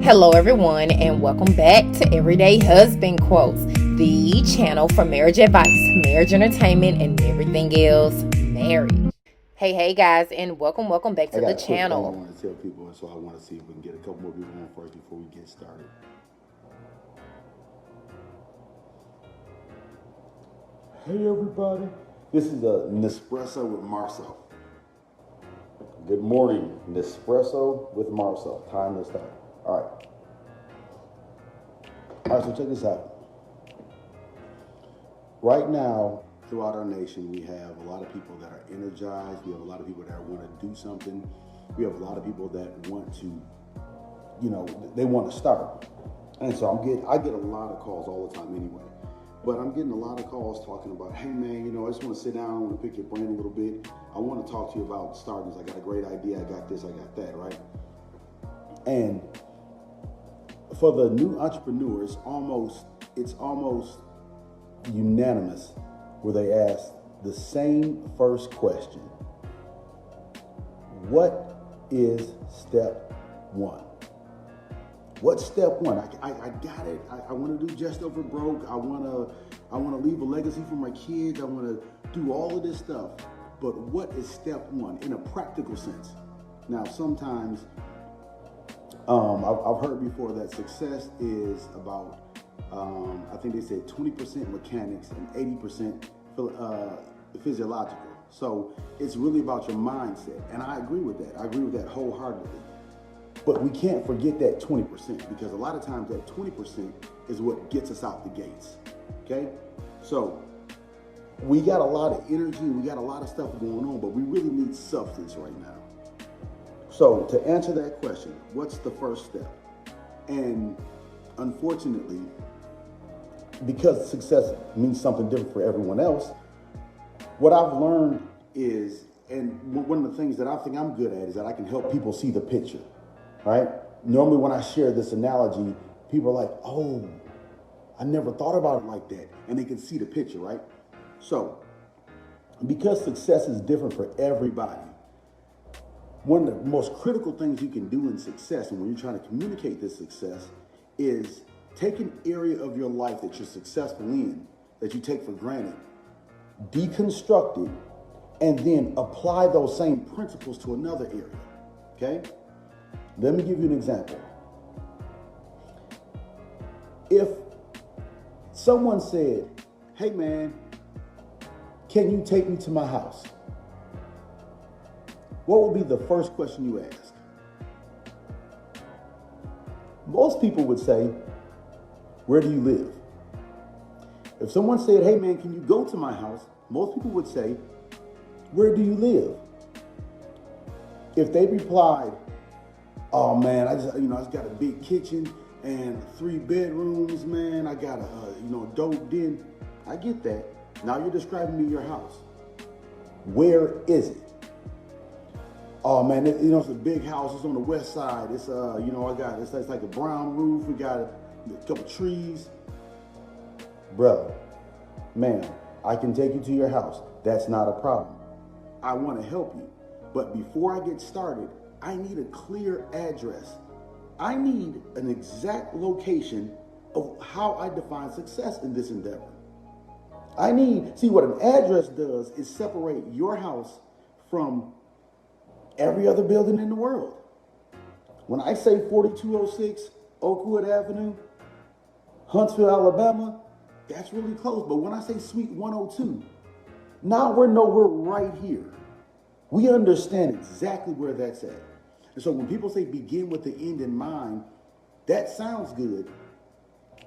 Hello everyone, and welcome back to Everyday Husband Quotes, the channel for marriage advice, marriage entertainment, and everything else marriage. Hey guys, and welcome back to the channel. I want to tell people, and so I want to see if we can get a couple more people on first before we get started. Hey everybody, this is a Nespresso with Marsau. Good morning, Nespresso with Marsau. Time to start. All right, so check this out. Right now, throughout our nation, we have a lot of people that are energized. We have a lot of people that want to do something. We have a lot of people that want to, they want to start. And so I get a lot of calls all the time anyway. But I'm getting a lot of calls talking about, hey man, I just want to sit down, I want to pick your brain a little bit. I want to talk to you about starting. I got a great idea, I got this, I got that, right? And for the new entrepreneur, it's almost unanimous where they ask the same first question. What is step one? What's step one? I got it. I want to do just over broke. I want to leave a legacy for my kids. I want to do all of this stuff. But what is step one in a practical sense? Now, sometimes I've heard before that success is about, I think they said 20% mechanics and 80% physiological. So it's really about your mindset. And I agree with that. I agree with that wholeheartedly. But we can't forget that 20% because a lot of times that 20% is what gets us out the gates, okay? So we got a lot of energy, we got a lot of stuff going on, but we really need substance right now. So to answer that question, what's the first step? And unfortunately, because success means something different for everyone else, what I've learned is, and one of the things that I think I'm good at is that I can help people see the picture. Right? Normally when I share this analogy, people are like, oh, I never thought about it like that. And they can see the picture, right? So, because success is different for everybody, one of the most critical things you can do in success, and when you're trying to communicate this success, is take an area of your life that you're successful in, that you take for granted, deconstruct it, and then apply those same principles to another area, okay? Let me give you an example. If someone said, hey man, can you take me to my house? What would be the first question you ask? Most people would say, where do you live? If someone said, hey man, can you go to my house? Most people would say, where do you live? If they replied, oh man, I just got a big kitchen and 3 bedrooms, man. I got a dope den. I get that. Now you're describing me your house. Where is it? Oh man, it's a big house. It's on the west side. It's it's like a brown roof. We got a couple trees. Brother, man, I can take you to your house. That's not a problem. I want to help you. But before I get started, I need a clear address. I need an exact location of how I define success in this endeavor. See what an address does is separate your house from every other building in the world. When I say 4206 Oakwood Avenue, Huntsville, Alabama, that's really close. But when I say Suite 102, now we're right here. We understand exactly where that's at. And so when people say begin with the end in mind, that sounds good.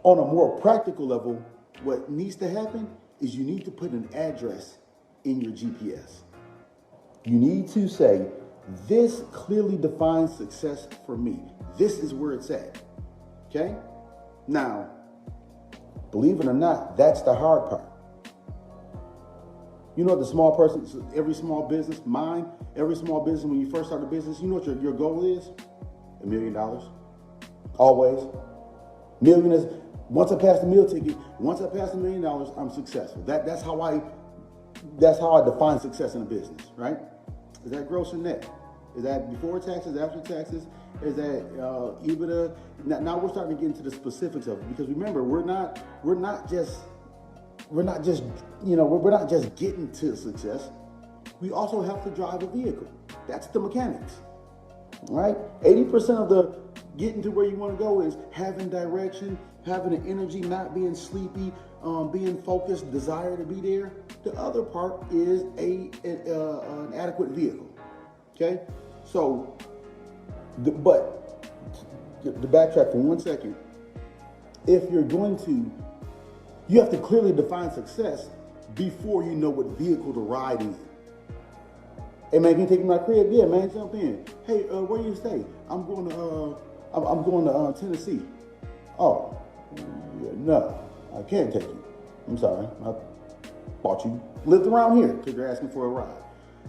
On a more practical level, what needs to happen is you need to put an address in your GPS. You need to say, this clearly defines success for me. This is where it's at, okay? Now, believe it or not, that's the hard part. The small person, every small business, when you first start a business, you know what your goal is? $1 million. Always. Millionaires, once I pass the meal ticket, once I pass $1 million, I'm successful. That's how I define success in a business, right? Is that gross or net? Is that before taxes, after taxes? Is that EBITDA? Now we're starting to get into the specifics of it, because remember, we're not just getting to success. We also have to drive a vehicle. That's the mechanics. All right? 80% of the getting to where you want to go is having direction, having an energy, not being sleepy, being focused, desire to be there. The other part is an adequate vehicle. Okay? So, but to backtrack for 1 second, if you're going to, you have to clearly define success before you know what vehicle to ride in. Hey man, can you take me to my crib? Yeah, man, jump in. Hey, where you stay? I'm going to Tennessee. Oh, yeah, no, I can't take you. I'm sorry, I thought you lived around here because you're asking for a ride.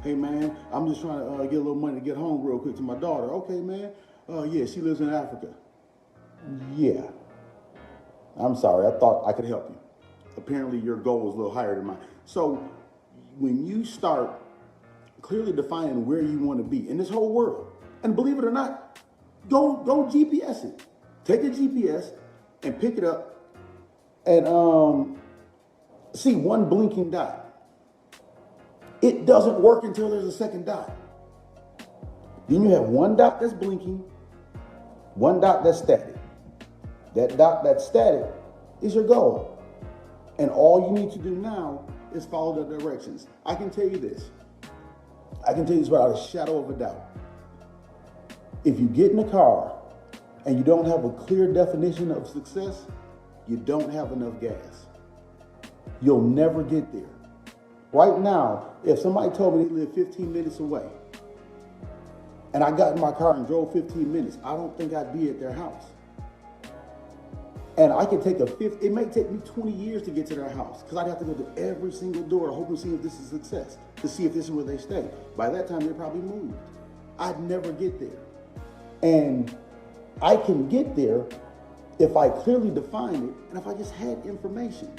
Hey man, I'm just trying to get a little money to get home real quick to my daughter. Okay, man. Yeah, she lives in Africa. Yeah. I'm sorry, I thought I could help you. Apparently your goal is a little higher than mine. So when you start clearly defining where you want to be in this whole world, and believe it or not, go GPS it. Take a GPS and pick it up and see one blinking dot. It doesn't work until there's a second dot. Then you have one dot that's blinking, one dot that's static. That dot that's static is your goal. And all you need to do now is follow the directions. I can tell you this. I can tell you this without a shadow of a doubt. If you get in a car and you don't have a clear definition of success, you don't have enough gas. You'll never get there. Right now, if somebody told me they live 15 minutes away, and I got in my car and drove 15 minutes, I don't think I'd be at their house. And I could take it may take me 20 years to get to their house, because I'd have to go to every single door to hope and see if this is a success, to see if this is where they stay. By that time, they probably moved. I'd never get there. And I can get there if I clearly define it and if I just had information.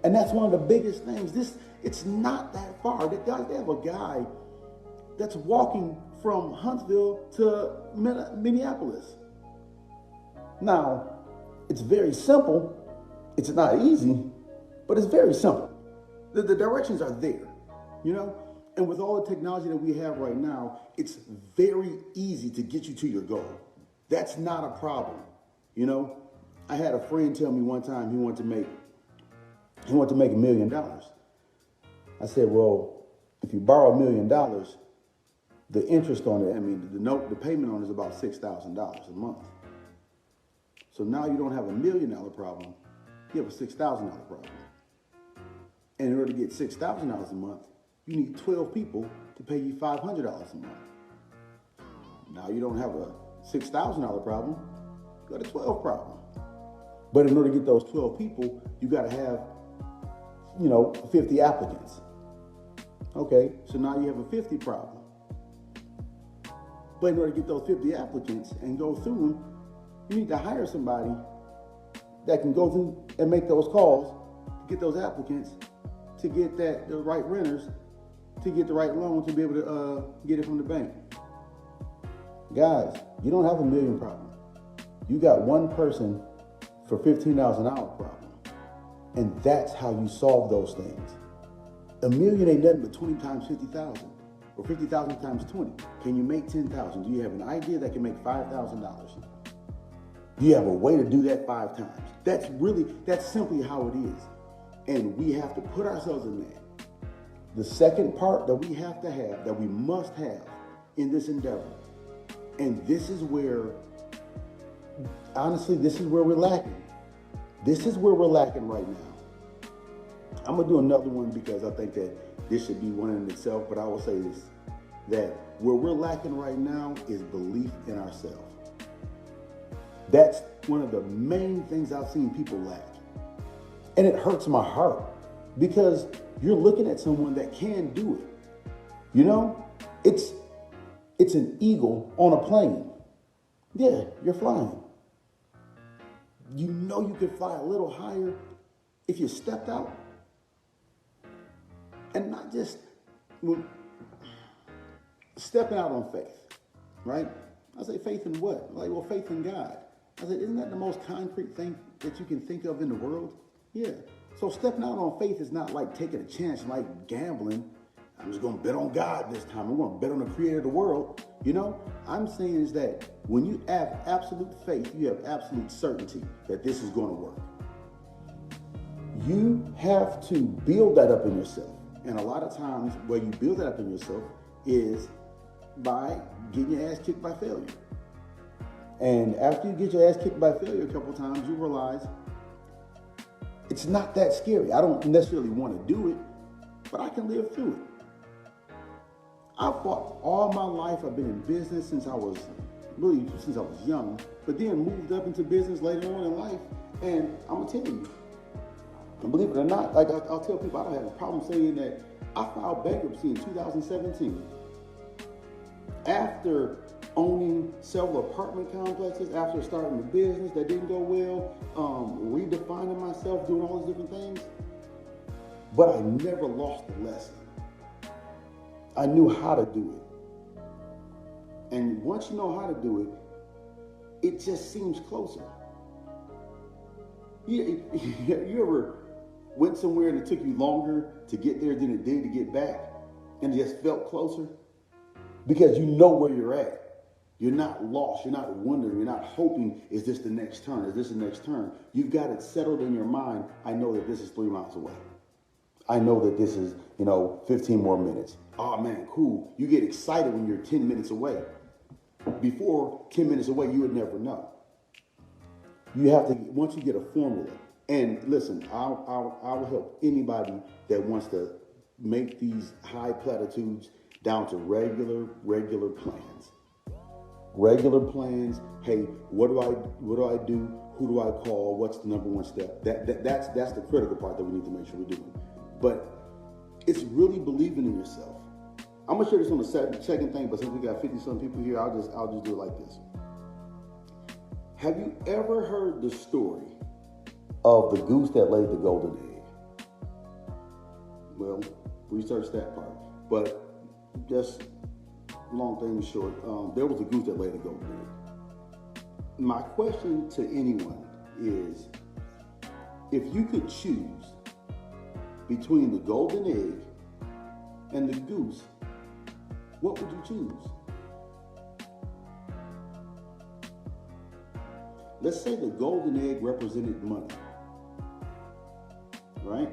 And that's one of the biggest things. It's not that far. They have a guy that's walking from Huntsville to Minneapolis. Now, it's very simple. It's not easy, but it's very simple. The directions are there, you know? And with all the technology that we have right now, it's very easy to get you to your goal. That's not a problem, you know? I had a friend tell me one time he wanted to make $1 million. I said, well, if you borrow $1 million, the interest on it, the payment on it is about $6,000 a month. So now you don't have $1 million problem, you have a $6,000 problem. And in order to get $6,000 a month, you need 12 people to pay you $500 a month. Now you don't have a $6,000 problem, you got a 12 problem. But in order to get those 12 people, you got to have, 50 applicants. Okay, so now you have a 50 problem. But in order to get those 50 applicants and go through them, you need to hire somebody that can go through and make those calls, to get those applicants, to get the right renters, to get the right loan, to be able to get it from the bank. Guys, you don't have $1 million problem. You got one person for $15,000 problem. And that's how you solve those things. $1 million ain't nothing but 20 times 50,000, or 50,000 times 20. Can you make 10,000? Do you have an idea that can make $5,000? Do you have a way to do that 5 times? That's simply how it is. And we have to put ourselves in that. The second part that we have to have, that we must have in this endeavor, and this is where, honestly, this is where we're lacking. This is where we're lacking right now. I'm going to do another one because I think that this should be one in itself, but I will say this, that where we're lacking right now is belief in ourselves. That's one of the main things I've seen people lack. And it hurts my heart because you're looking at someone that can do it. You know, it's an eagle on a plane. Yeah, you're flying. You know you could fly a little higher if you stepped out. And not just stepping out on faith. right? I say, faith in what? Like, well, faith in God. I said, isn't that the most concrete thing that you can think of in the world? Yeah. So stepping out on faith is not like taking a chance, like gambling. I'm just going to bet on God this time. I'm going to bet on the creator of the world. You know, I'm saying is that when you have absolute faith, you have absolute certainty that this is going to work. You have to build that up in yourself. And a lot of times where you build that up in yourself is by getting your ass kicked by failure. And after you get your ass kicked by failure a couple times, you realize it's not that scary. I don't necessarily want to do it, but I can live through it. I've fought all my life. I've been in business since I was young, but then moved up into business later on in life. And I'm gonna tell you, and believe it or not, like I'll tell people, I don't have a problem saying that I filed bankruptcy in 2017 after owning several apartment complexes, after starting a business that didn't go well, redefining myself, doing all these different things. But I never lost the lesson. I knew how to do it. And once you know how to do it, it just seems closer. You ever went somewhere and it took you longer to get there than it did to get back, and it just felt closer? Because you know where you're at. You're not lost. You're not wondering. You're not hoping, is this the next turn? Is this the next turn? You've got it settled in your mind. I know that this is 3 miles away. I know that this is, 15 more minutes. Oh man, cool. You get excited when you're 10 minutes away. Before 10 minutes away, you would never know. You have to, once you get a formula, and listen, I will help anybody that wants to make these high platitudes down to regular plans. Regular plans. Hey, what do I do? Who do I call? What's the number one step? That's the critical part that we need to make sure we're doing. But it's really believing in yourself. I'm gonna share this on the second thing, but since we got 50-some people here, I'll just do it like this. Have you ever heard the story of the goose that laid the golden egg? Well, research that part. But just long thing short, there was a goose that laid the golden egg. My question to anyone is, if you could choose between the golden egg and the goose, what would you choose? Let's say the golden egg represented money, right?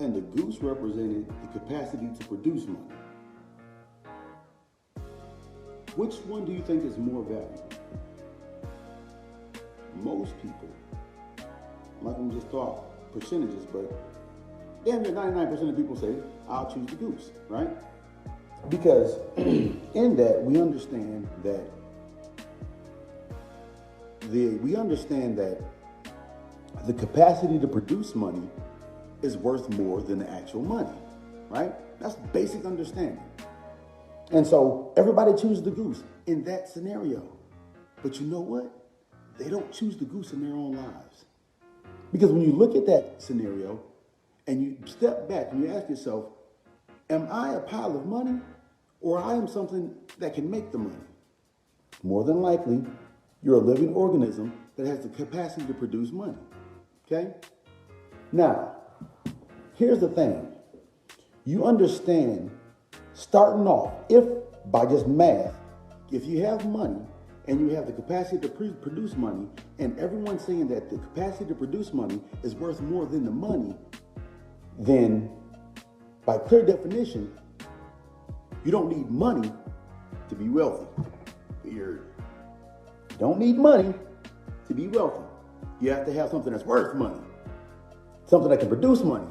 And the goose represented the capacity to produce money. Which one do you think is more valuable? Most people, I'm not going to just talk percentages, but damn near 99% of people say, I'll choose the goose, right? Because in that, we understand that the capacity to produce money is worth more than the actual money, right? That's basic understanding. And so everybody chooses the goose in that scenario. But you know what? They don't choose the goose in their own lives. Because when you look at that scenario and you step back and you ask yourself, am I a pile of money or I am something that can make the money? More than likely, you're a living organism that has the capacity to produce money. Okay? Now, here's the thing. You understand, starting off, if by just math, if you have money and you have the capacity to produce money, and everyone's saying that the capacity to produce money is worth more than the money, then by clear definition, you don't need money to be wealthy. You don't need money to be wealthy. You have to have something that's worth money, something that can produce money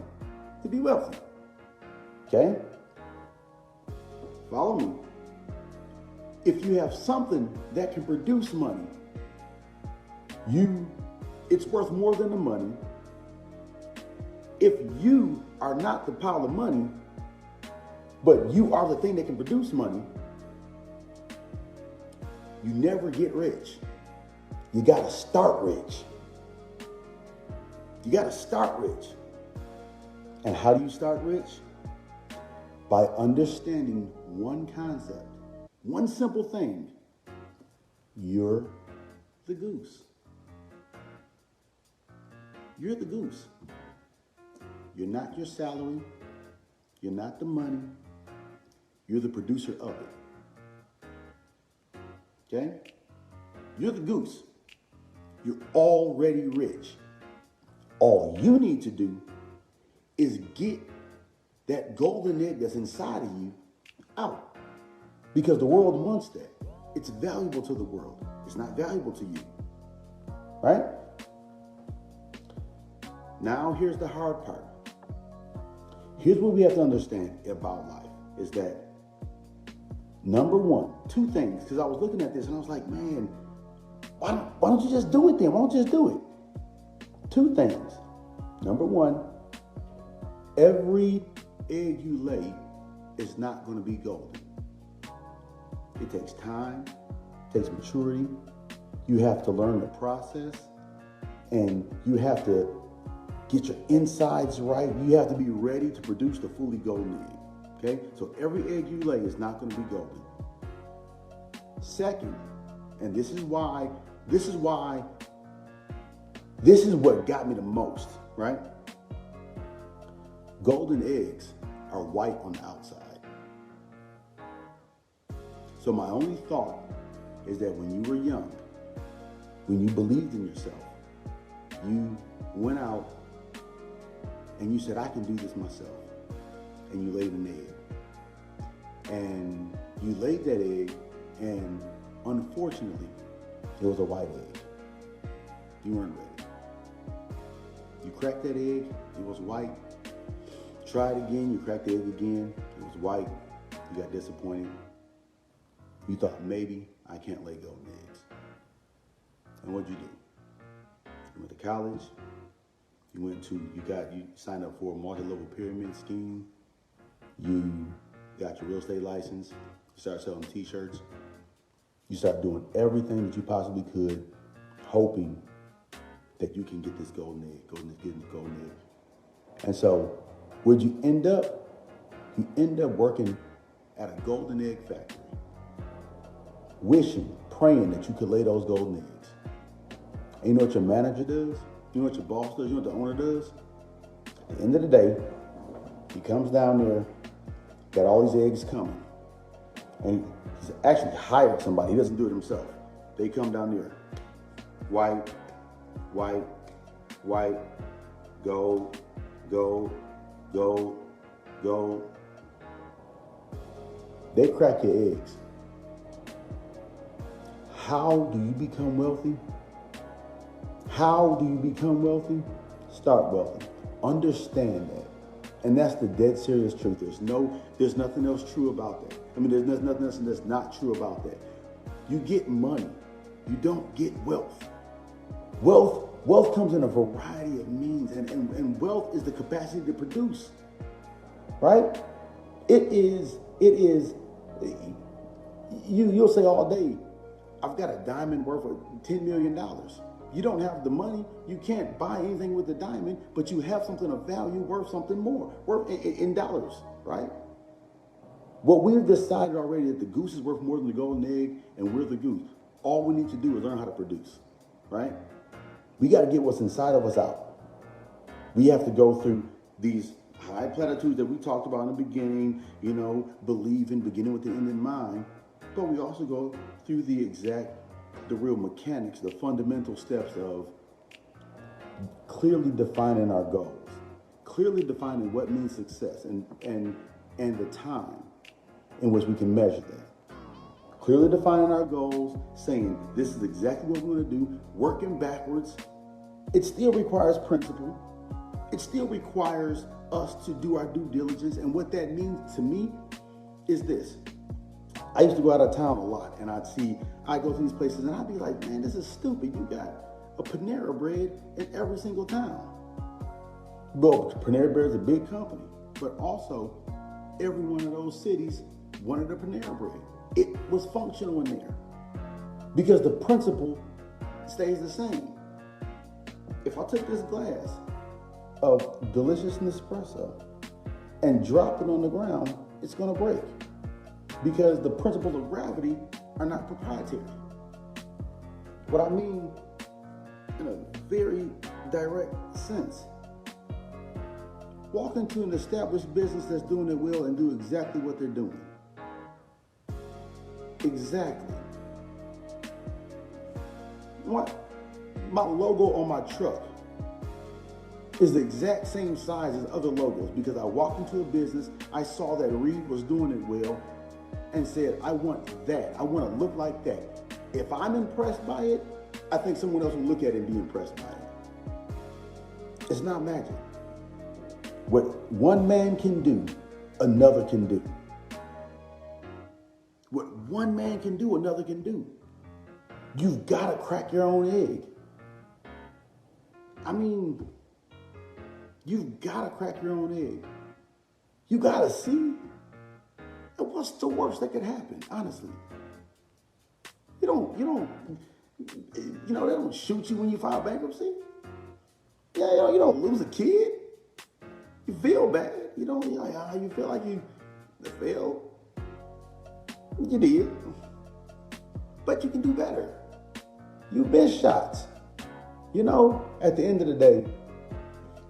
to be wealthy. Okay? Follow me. If you have something that can produce money, it's worth more than the money. If you are not the pile of money, but you are the thing that can produce money, you never get rich. You gotta start rich. You gotta start rich. And how do you start rich? By understanding one concept, one simple thing, You're the goose. You're the goose. You're not your salary. You're not the money. You're the producer of it. Okay? You're the goose. You're already rich. All you need to do is get that golden egg that's inside of you out. Because the world wants that. It's valuable to the world. It's not valuable to you. Right? Now, here's the hard part. Here's what we have to understand about life is that, number one, two things, because I was looking at this and I was like, man, why don't you just do it then? Why don't you just do it? Two things. Number one, every egg you lay is not going to be golden. It takes time, it takes maturity. You have to learn the process, and you have to get your insides right. You have to be ready to produce the fully golden egg. Okay? So every egg you lay is not going to be golden. Second, and this is what got me the most, right? Golden eggs are white on the outside. So my only thought is that when you were young, when you believed in yourself, you went out and you said, I can do this myself. And you laid an egg. And you laid that egg, and unfortunately, it was a white egg. You weren't ready. You cracked that egg, it was white. Try it again, you cracked the egg again, it was white. You got disappointed. You thought, maybe I can't lay golden eggs. And what'd you do? You went to college. You signed up for a multi-level pyramid scheme. You got your real estate license. You started selling t-shirts. You started doing everything that you possibly could, hoping that you can get this golden egg. And so, where'd you end up? You end up working at a golden egg factory, wishing, praying that you could lay those golden eggs. And you know what your manager does? You know what your boss does? You know what the owner does? At the end of the day, he comes down there, got all these eggs coming, and he's actually hired somebody. He doesn't do it himself. They come down there, white, gold, gold. They crack your eggs. How do you become wealthy? How do you become wealthy? Start wealthy. Understand that. And that's the dead serious truth. There's nothing else true about that. I mean, there's nothing else that's not true about that. You get money. You don't get wealth. Wealth comes in a variety of means, and wealth is the capacity to produce. Right? You'll say all day, I've got a diamond worth of $10 million. You don't have the money. You can't buy anything with the diamond, but you have something of value worth something more, worth in dollars, right? What we've decided already that the goose is worth more than the golden egg, and we're the goose. All we need to do is learn how to produce, right? We got to get what's inside of us out. We have to go through these high platitudes that we talked about in the beginning, beginning with the end in mind, but we also go through the real mechanics, the fundamental steps of clearly defining our goals, clearly defining what means success and the time in which we can measure that. Clearly defining our goals, saying this is exactly what we're going to do, working backwards. It still requires principle. It still requires us to do our due diligence. And what that means to me is this. I used to go out of town a lot, and I'd go to these places, and I'd be like, man, this is stupid. You got a Panera Bread in every single town. Well, Panera Bread is a big company, but also every one of those cities wanted a Panera Bread. It was functional in there because the principle stays the same. If I took this glass of delicious Nespresso and drop it on the ground, it's going to break. Because the principles of gravity are not proprietary. What I mean in a very direct sense. Walk into an established business that's doing it well and do exactly what they're doing. Exactly. What? My logo on my truck is the exact same size as other logos because I walked into a business, I saw that Reed was doing it well and said, I want that. I want to look like that. If I'm impressed by it, I think someone else will look at it and be impressed by it. It's not magic. What one man can do, another can do. What one man can do, another can do. You've got to crack your own egg. I mean, you've got to crack your own egg. You got to see. And what's the worst that could happen, honestly? They don't shoot you when you file bankruptcy. Yeah, you don't lose a kid. You feel bad. You feel like you failed. You did. But you can do better. You missed shots. At the end of the day,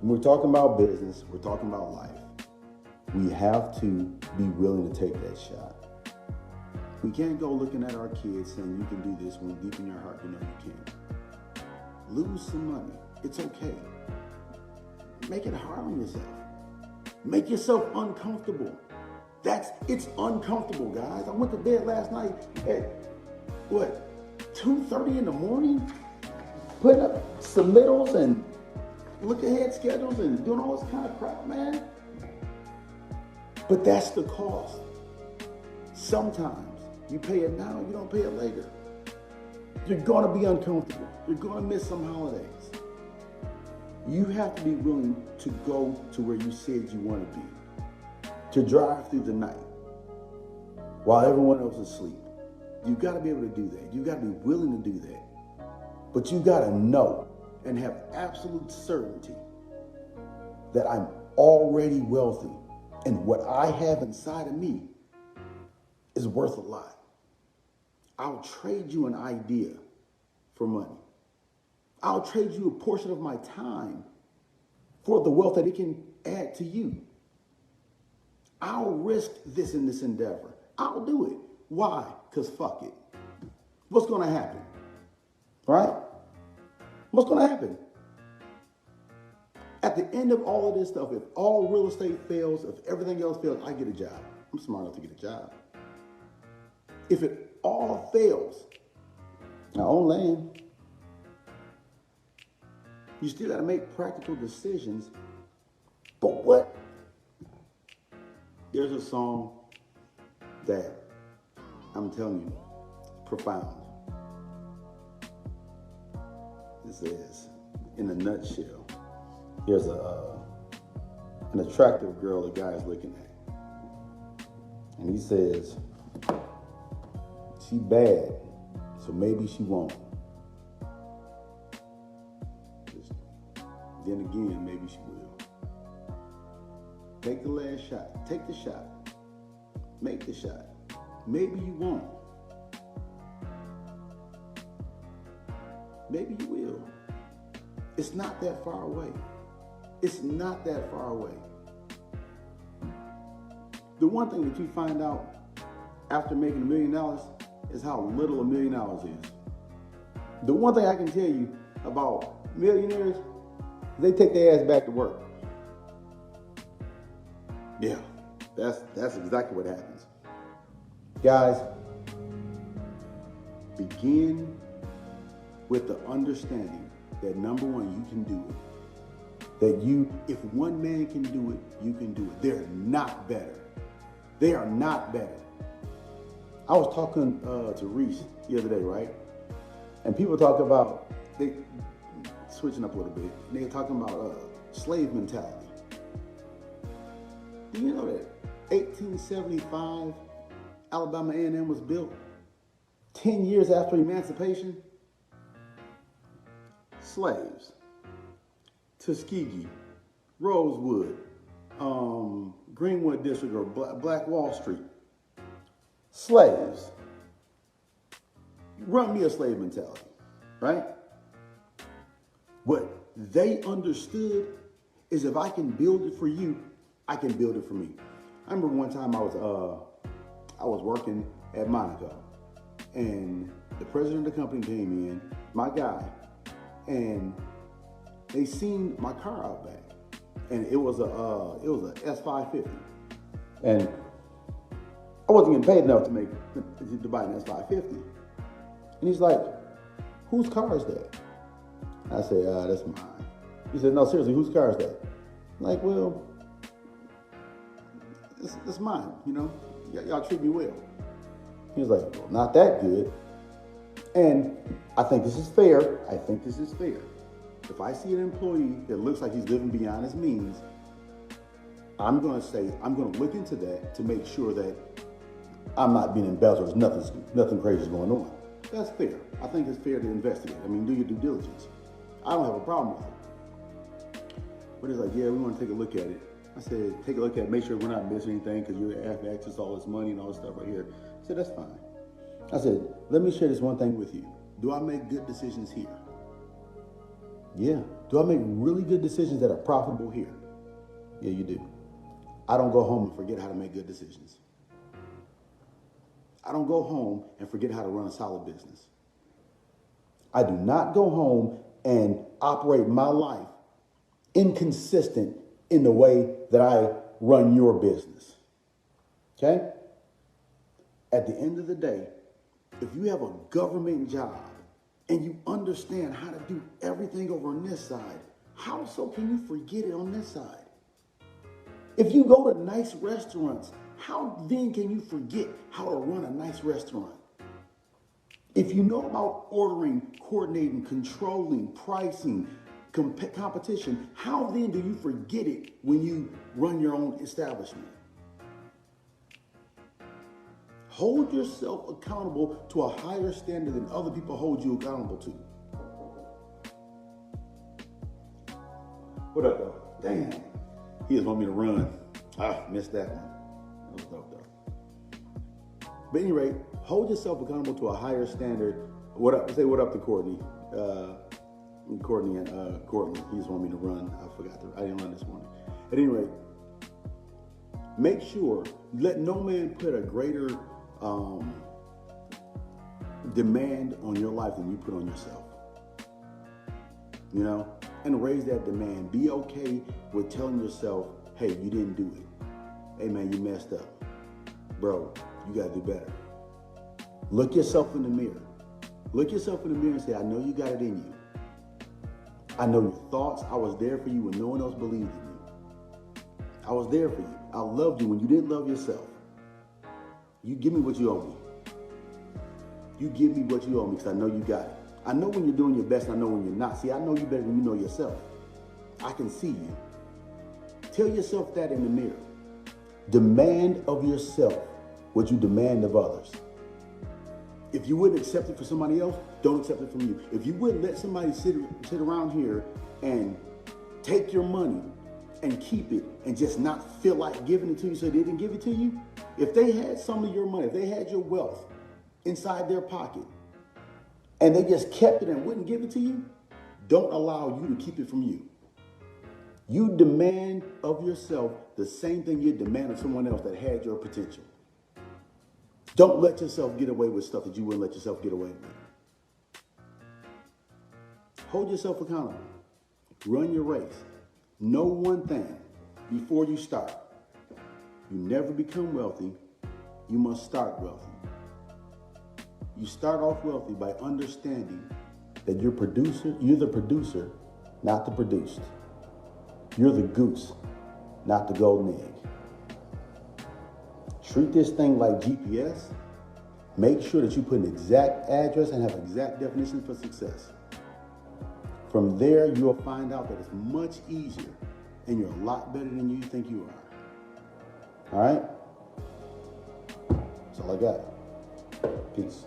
when we're talking about business, we're talking about life. We have to be willing to take that shot. We can't go looking at our kids saying you can do this when deep in your heart you know you can't. Lose some money. It's okay. Make it hard on yourself. Make yourself uncomfortable. It's uncomfortable, guys. I went to bed last night at 2:30 in the morning, putting up submittals and look ahead schedules and doing all this kind of crap, man. But that's the cost. Sometimes you pay it now, you don't pay it later. You're going to be uncomfortable. You're going to miss some holidays. You have to be willing to go to where you said you want to be. To drive through the night while everyone else is asleep. You got to be able to do that. You got to be willing to do that. But you got to know and have absolute certainty that I'm already wealthy and what I have inside of me is worth a lot. I'll trade you an idea for money. I'll trade you a portion of my time for the wealth that it can add to you. I'll risk this in this endeavor. I'll do it. Why? Because fuck it. What's going to happen? Right? What's going to happen? At the end of all of this stuff, if all real estate fails, if everything else fails, I get a job. I'm smart enough to get a job. If it all fails, I own land. You still got to make practical decisions. But what? There's a song that I'm telling you, profound. It says, in a nutshell, here's an attractive girl the guy's looking at. And he says, she bad, so maybe she won't. Then again, maybe she will. Take the last shot. Take the shot. Make the shot. Maybe you won't. Maybe you will. It's not that far away. It's not that far away. The one thing that you find out after making $1 million is how little $1 million is. The one thing I can tell you about millionaires, they take their ass back to work. Yeah, that's exactly what happens. Guys, begin with the understanding that number one, you can do it. That if one man can do it, you can do it. They're not better. They are not better. I was talking to Reese the other day, right? And people talk about, they switching up a little bit, and they're talking about slave mentality. Do you know that 1875, Alabama A&M was built 10 years after emancipation? Slaves. Tuskegee, Rosewood, Greenwood District, or Black Wall Street. Slaves. Run me a slave mentality. right? What they understood is if I can build it for you, I can build it for me. I remember one time I was working at Monaco, and the president of the company came in, my guy, and they seen my car out back, and it was a S550, and I wasn't getting paid enough to buy an S550, and he's like, "Whose car is that?" I said, "That's mine." He said, "No, seriously, whose car is that?" I'm like, "Well, it's mine, you know, y'all treat me well." He was like, "Well, not that good." And I think this is fair. If I see an employee that looks like he's living beyond his means, I'm going to look into that to make sure that I'm not being embezzled. Nothing crazy is going on. That's fair. I think it's fair to investigate. I mean, do your due diligence. I don't have a problem with it. But it's like, yeah, we want to take a look at it. I said, take a look at it, make sure we're not missing anything because you have access to all this money and all this stuff right here. I said, that's fine. I said, let me share this one thing with you. Do I make good decisions here? Yeah. Do I make really good decisions that are profitable here? Yeah, you do. I don't go home and forget how to make good decisions. I don't go home and forget how to run a solid business. I do not go home and operate my life inconsistent in the way that I run your business. Okay? At the end of the day, if you have a government job and you understand how to do everything over on this side, how so can you forget it on this side? If you go to nice restaurants, how then can you forget how to run a nice restaurant? If you know about ordering, coordinating, controlling, pricing, competition, how then do you forget it when you run your own establishment? Hold yourself accountable to a higher standard than other people hold you accountable to. What up, though? Damn. He just want me to run. Missed that one. That was dope, though. But at any rate, hold yourself accountable to a higher standard. What up? Say what up to Courtney. Courtney and Courtney. He just want me to run. I didn't run this morning. At any rate, make sure, let no man put a greater demand on your life than you put on yourself. You know? And raise that demand. Be okay with telling yourself, hey, you didn't do it. Hey, man, you messed up. Bro, you got to do better. Look yourself in the mirror. Look yourself in the mirror and say, I know you got it in you. I know your thoughts. I was there for you when no one else believed in you. I was there for you. I loved you when you didn't love yourself. You give me what you owe me. You give me what you owe me because I know you got it. I know when you're doing your best and I know when you're not. See, I know you better than you know yourself. I can see you. Tell yourself that in the mirror. Demand of yourself what you demand of others. If you wouldn't accept it for somebody else, don't accept it from you. If you wouldn't let somebody sit around here and take your money and keep it and just not feel like giving it to you so they didn't give it to you, if they had some of your money, if they had your wealth inside their pocket and they just kept it and wouldn't give it to you, don't allow you to keep it from you. You demand of yourself the same thing you demand of someone else that had your potential. Don't let yourself get away with stuff that you wouldn't let yourself get away with. Hold yourself accountable. Run your race. Know one thing before you start. You never become wealthy. You must start wealthy. You start off wealthy by understanding that you're the producer, not the produced. You're the goose, not the golden egg. Treat this thing like GPS. Make sure that you put an exact address and have an exact definition for success. From there, you'll find out that it's much easier and you're a lot better than you think you are. All right? That's all I got. Peace.